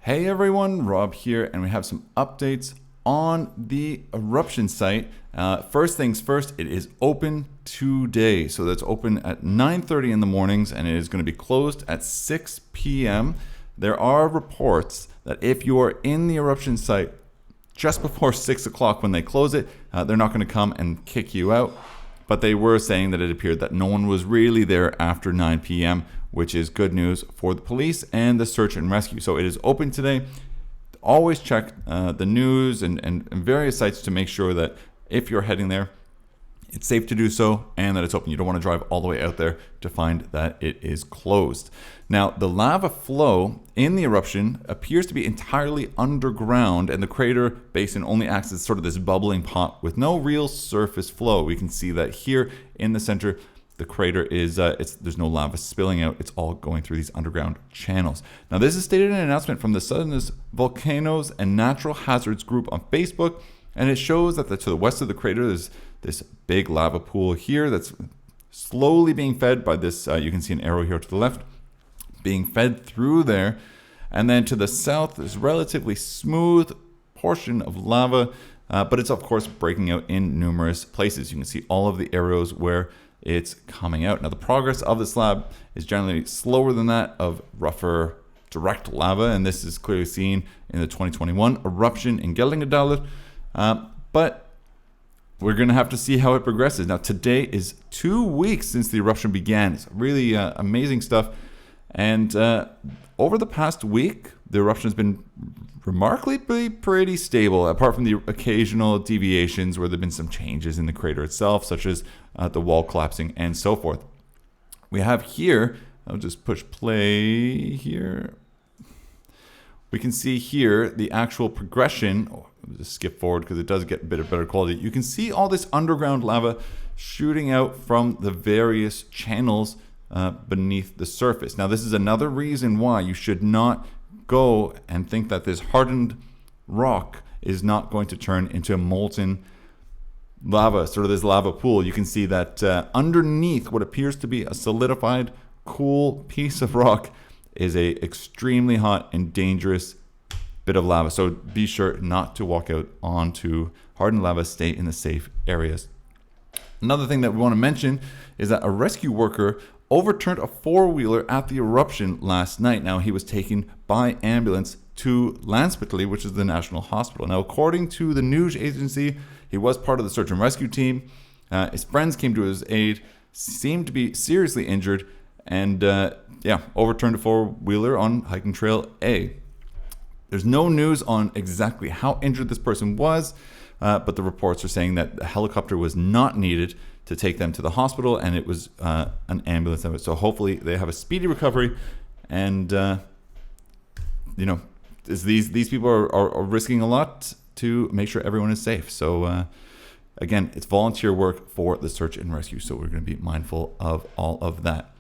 Hey everyone, Rob here, and we have some updates on the eruption site. First things first, it is open today. So that's open at 9:30 in the mornings, and it is going to be closed at 6 p.m. There are reports that if you are in the eruption site just before 6 o'clock when they close it, they're not going to come and kick you out. But they were saying that it appeared that no one was really there after 9 p.m., which is good news for the police and the search and rescue. So it is open today. Always check the news and various sites to make sure that if you're heading there, it's safe to do so and that it's open. You don't want to drive all the way out there to find that it is closed. Now, the lava flow in the eruption appears to be entirely underground, and the crater basin only acts as sort of this bubbling pot with no real surface flow. We can see that here in the center. The crater is, there's no lava spilling out. It's all going through these underground channels. Now, this is stated in an announcement from the Southerners Volcanoes and Natural Hazards group on Facebook, and it shows that to the west of the crater, there's this big lava pool here that's slowly being fed by this, you can see an arrow here to the left, being fed through there. And then to the south, there's a relatively smooth portion of lava, but it's of course breaking out in numerous places. You can see all of the arrows where it's coming out. Now, the progress of this lava is generally slower than that of rougher direct lava, and this is clearly seen in the 2021 eruption in Geldingadalur. But we're going to have to see how it progresses. Now, today is 2 weeks since the eruption began. It's really amazing stuff. And over the past week, the eruption has been remarkably pretty stable, apart from the occasional deviations where there have been some changes in the crater itself, such as the wall collapsing and so forth. We have here, I'll just push play here. We can see here the actual progression. I'll just skip forward because it does get a bit of better quality. You can see all this underground lava shooting out from the various channels beneath the surface. Now, this is another reason why you should not go and think that this hardened rock is not going to turn into molten lava, sort of this lava pool. You can see that underneath what appears to be a solidified, cool piece of rock is a extremely hot and dangerous bit of lava. So be sure not to walk out onto hardened lava. Stay in the safe areas. Another thing that we want to mention is that a rescue worker overturned a four-wheeler at the eruption last night. Now, he was taken by ambulance to Landspitali, which is the national hospital. Now, according to the news agency, he was part of the search and rescue team. His friends came to his aid, seemed to be seriously injured, and overturned a four-wheeler on hiking trail A. There's no news on exactly how injured this person was, but the reports are saying that the helicopter was not needed to take them to the hospital, and it was an ambulance. So hopefully they have a speedy recovery, and these people are risking a lot to make sure everyone is safe. So again, it's volunteer work for the search and rescue, so we're going to be mindful of all of that.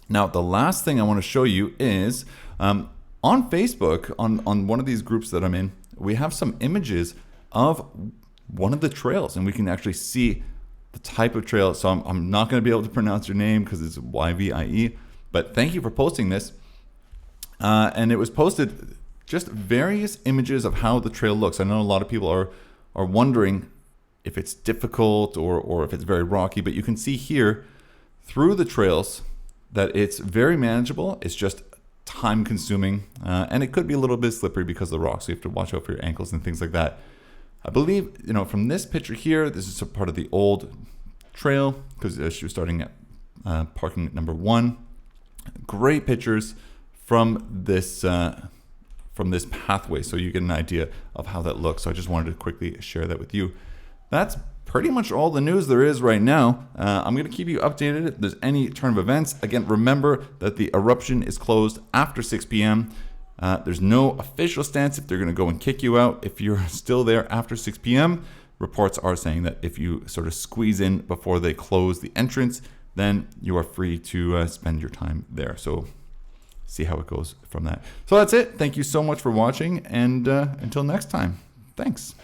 Now, the last thing I want to show you is on Facebook, on one of these groups that I'm in, we have some images of one of the trails, and we can actually see the type of trail. So I'm not going to be able to pronounce your name because it's YVIE, but thank you for posting this. And it was posted just various images of how the trail looks. I know a lot of people are wondering if it's difficult or if it's very rocky, but you can see here through the trails that it's very manageable. It's just time consuming, and it could be a little bit slippery because of the rocks. So you have to watch out for your ankles and things like that. I believe, from this picture here, this is a part of the old trail because she was starting at parking number 1. Great pictures from this pathway, so you get an idea of how that looks. So I just wanted to quickly share that with you. That's pretty much all the news there is right now. I'm going to keep you updated if there's any turn of events. Again, remember that the eruption is closed after 6 p.m. There's no official stance if they're going to go and kick you out if you're still there after 6 p.m. Reports are saying that if you sort of squeeze in before they close the entrance, then you are free to spend your time there. So see how it goes from that. So that's it. Thank you so much for watching, and until next time, thanks.